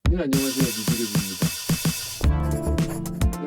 네, 안녕하세요. 미드립입니다.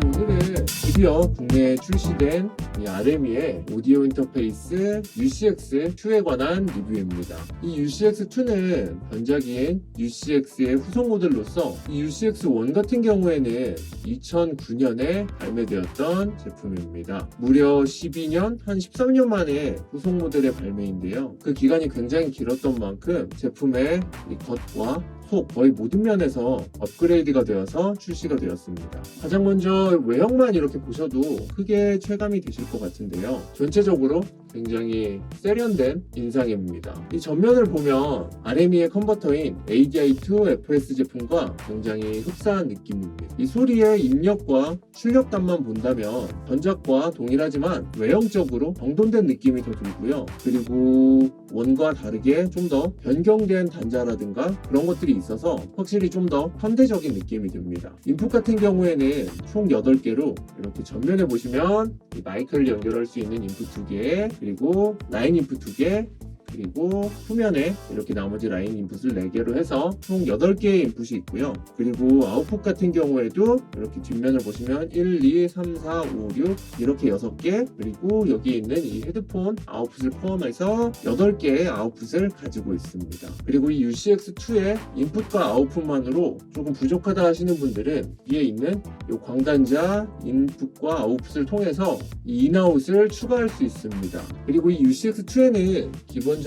네, 오늘은 드디어 국내에 출시된 이 RME의 오디오 인터페이스 UCX2에 관한 리뷰입니다. 이 UCX2는 변작인 UCX의 후속 모델로서 이 UCX1 같은 경우에는 2009년에 발매되었던 제품입니다. 무려 12년, 한 13년 만에 후속 모델의 발매인데요. 그 기간이 굉장히 길었던 만큼 제품의 이 겉과 속 거의 모든 면에서 업그레이드가 되어서 출시가 되었습니다. 가장 먼저 외형만 이렇게 보셔도 크게 체감이 되실 것 같은데요. 전체적으로 굉장히 세련된 인상입니다. 이 전면을 보면 RME의 컨버터인 ADI2 FS 제품과 굉장히 흡사한 느낌입니다. 이 소리의 입력과 출력감만 본다면 전작과 동일하지만 외형적으로 정돈된 느낌이 더 들고요. 그리고 원과 다르게 좀 더 변경된 단자라든가 그런 것들이 있어서 확실히 좀 더 현대적인 느낌이 듭니다. 인풋 같은 경우에는 총 8개로 이렇게 전면에 보시면 이 마이크를 연결할 수 있는 인풋 2개, 그리고 라인 인풋 2개, 그리고 후면에 이렇게 나머지 라인 인풋을 4개로 해서 총 8개의 인풋이 있고요. 그리고 아웃풋 같은 경우에도 이렇게 뒷면을 보시면 1, 2, 3, 4, 5, 6 이렇게 6개, 그리고 여기 있는 이 헤드폰 아웃풋을 포함해서 8개의 아웃풋을 가지고 있습니다. 그리고 이 UCX2의 인풋과 아웃풋만으로 조금 부족하다 하시는 분들은 위에 있는 이 광단자 인풋과 아웃풋을 통해서 이 인아웃을 추가할 수 있습니다. 그리고 이 UCX2에는 기본적으로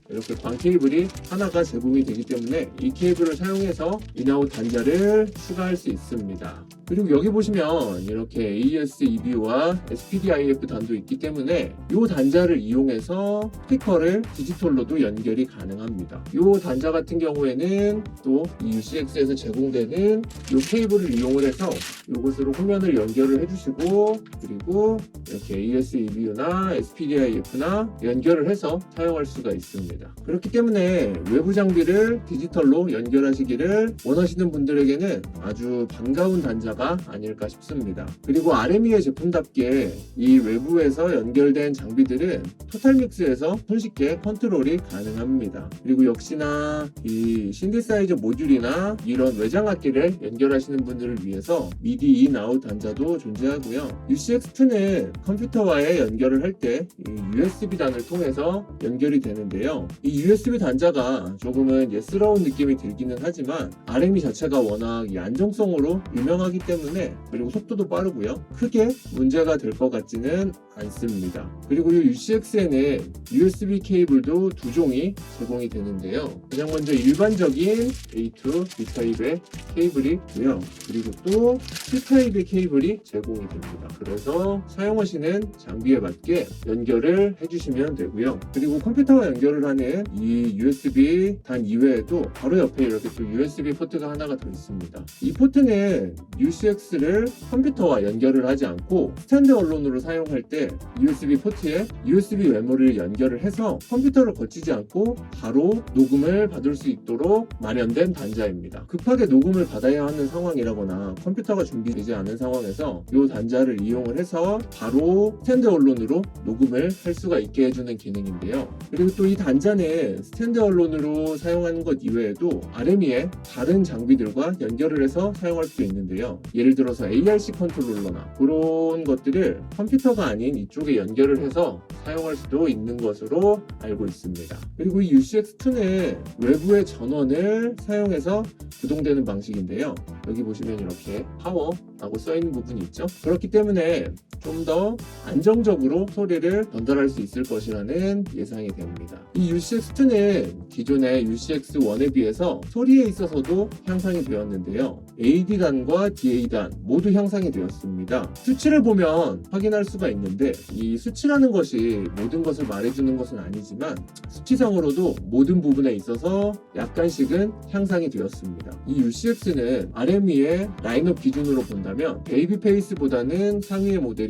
이렇게 광 케이블이 하나가 제공이 되기 때문에 이 케이블을 사용해서 인아웃 단자를 추가할 수 있습니다. 그리고 여기 보시면 이렇게 AES EBU와 SPDIF 단도 있기 때문에 이 단자를 이용해서 스피커를 디지털로도 연결이 가능합니다. 이 단자 같은 경우에는 또 이 UCX에서 제공되는 이 케이블을 이용을 해서 이곳으로 후면을 연결을 해주시고, 그리고 이렇게 AES EBU나 SPDIF나 연결을 해서 사용할 수가 있습니다. 그렇기 때문에 외부 장비를 디지털로 연결하시기를 원하시는 분들에게는 아주 반가운 단자가 아닐까 싶습니다. 그리고 RME의 제품답게 이 외부에서 연결된 장비들은 토탈믹스에서 손쉽게 컨트롤이 가능합니다. 그리고 역시나 이 신디사이저 모듈이나 이런 외장 악기를 연결하시는 분들을 위해서 미디 인 아웃 단자도 존재하고요. UCX2는 컴퓨터와의 연결을 할 때 USB 단을 통해서 연결이 되는데요. 이 USB 단자가 조금은 예스러운 느낌이 들기는 하지만 RME 자체가 워낙 이 안정성으로 유명하기 때문에, 그리고 속도도 빠르고요. 크게 문제가 될 것 같지는 않습니다. 그리고 이 UCX에는 USB 케이블도 2종이 제공이 되는데요. 가장 먼저 일반적인 A2 B타입의 케이블이 있고요. 그리고 또 C타입의 케이블이 제공이 됩니다. 그래서 사용하시는 장비에 맞게 연결을 해주시면 되고요. 그리고 컴퓨터와 연결을 하는 이 USB 단 이외에도 바로 옆에 이렇게 또 USB 포트가 하나가 더 있습니다. 이 포트는 UCX를 컴퓨터와 연결을 하지 않고 스탠드 언론으로 사용할 때 USB 포트에 USB 메모리를 연결을 해서 컴퓨터를 거치지 않고 바로 녹음을 받을 수 있도록 마련된 단자입니다. 급하게 녹음을 받아야 하는 상황이라거나 컴퓨터가 준비되지 않은 상황에서 이 단자를 이용을 해서 바로 스탠드 언론으로 녹음을 할 수가 있게 해주는 기능인데요. 그리고 또 이 단자는 스탠드 언론으로 사용하는 것 이외에도 RME의 다른 장비들과 연결을 해서 사용할 수 있는데요. 예를 들어서 ARC 컨트롤러나 그런 것들을 컴퓨터가 아닌 이쪽에 연결을 해서 사용할 수도 있는 것으로 알고 있습니다. 그리고 이 UCX2는 외부의 전원을 사용해서 구동되는 방식인데요. 여기 보시면 이렇게 파워라고 써있는 부분이 있죠. 그렇기 때문에 좀 더 안정적으로 소리를 전달할 수 있을 것이라는 예상이 됩니다. 이 UCX2는 기존의 UCX1에 비해서 소리에 있어서도 향상이 되었는데요. AD단과 DA단 모두 향상이 되었습니다. 수치를 보면 확인할 수가 있는데 이 수치라는 것이 모든 것을 말해주는 것은 아니지만 수치상으로도 모든 부분에 있어서 약간씩은 향상이 되었습니다. 이 UCX는 RME의 라인업 기준으로 본다면 베이비페이스보다는 상위의 모델이고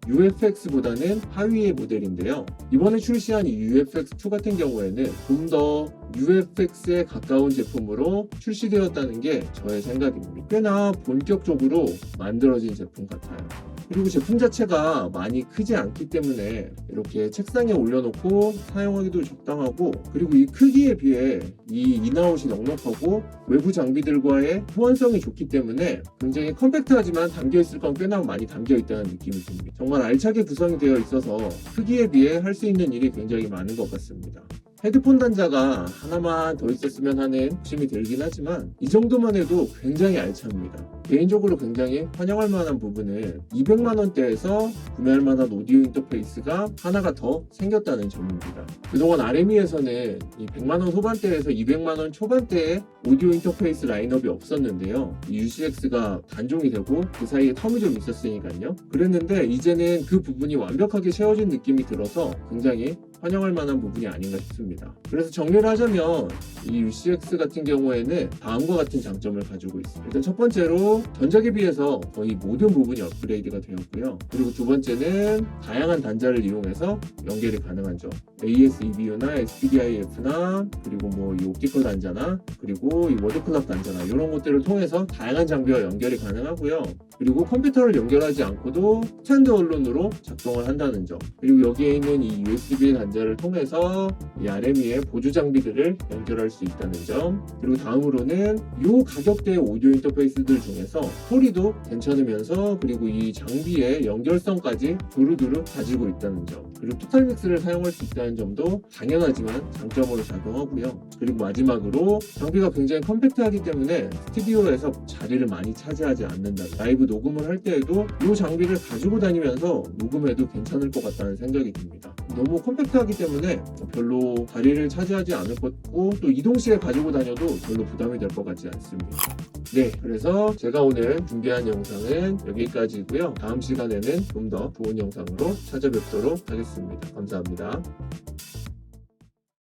UFX보다는 하위의 모델인데요. 이번에 출시한 이 UFX2 같은 경우에는 좀 더 UFX에 가까운 제품으로 출시되었다는 게 저의 생각입니다. 꽤나 본격적으로 만들어진 제품 같아요. 그리고 제품 자체가 많이 크지 않기 때문에 이렇게 책상에 올려놓고 사용하기도 적당하고, 그리고 이 크기에 비해 이 인아웃이 넉넉하고 외부 장비들과의 호환성이 좋기 때문에 굉장히 컴팩트하지만 담겨있을 건 꽤나 많이 담겨있다는 느낌이 듭니다. 정말 알차게 구성이 되어 있어서 크기에 비해 할 수 있는 일이 굉장히 많은 것 같습니다. 헤드폰 단자가 하나만 더 있었으면 하는 욕심이 들긴 하지만 이 정도만 해도 굉장히 알찹니다. 개인적으로 굉장히 환영할 만한 부분은 200만원대에서 구매할 만한 오디오 인터페이스가 하나가 더 생겼다는 점입니다. 그동안 RME에서는 이 100만원 후반대에서 200만원 초반대의 오디오 인터페이스 라인업이 없었는데요. 이 UCX가 단종이 되고 그 사이에 텀이 좀 있었으니까요. 그랬는데 이제는 그 부분이 완벽하게 채워진 느낌이 들어서 굉장히 환영할 만한 부분이 아닌가 싶습니다. 그래서 정리를 하자면 이 UCX 같은 경우에는 다음과 같은 장점을 가지고 있습니다. 일단 첫 번째로 전작에 비해서 거의 모든 부분이 업그레이드가 되었고요. 그리고 두 번째는 다양한 단자를 이용해서 연결이 가능한 점. AS EBU나 SPDIF나 그리고 뭐 이 옵티컬 단자나 그리고 이 워드클럭 단자나 이런 것들을 통해서 다양한 장비와 연결이 가능하고요. 그리고 컴퓨터를 연결하지 않고도 스탠드 언론으로 작동을 한다는 점. 그리고 여기에 있는 이 USB 단자를 통해서 이 RME의 보조 장비들을 연결할 수 있다는 점. 그리고 다음으로는 이 가격대의 오디오 인터페이스들 중에서 소리도 괜찮으면서 그리고 이 장비의 연결성까지 두루두루 가지고 있다는 점. 그리고 토탈 믹스를 사용할 수 있다는 점도 당연하지만 장점으로 작용하고요. 그리고 마지막으로 장비가 굉장히 컴팩트하기 때문에 스튜디오에서 자리를 많이 차지하지 않는다. 라이브 녹음을 할 때에도 이 장비를 가지고 다니면서 녹음해도 괜찮을 것 같다는 생각이 듭니다. 너무 컴팩트하기 때문에 별로 자리를 차지하지 않을 것 같고 또 이동 시에 가지고 다녀도 별로 부담이 될 것 같지 않습니다. 네, 그래서 제가 오늘 준비한 영상은 여기까지고요. 다음 시간에는 좀 더 좋은 영상으로 찾아뵙도록 하겠습니다. 감사합니다.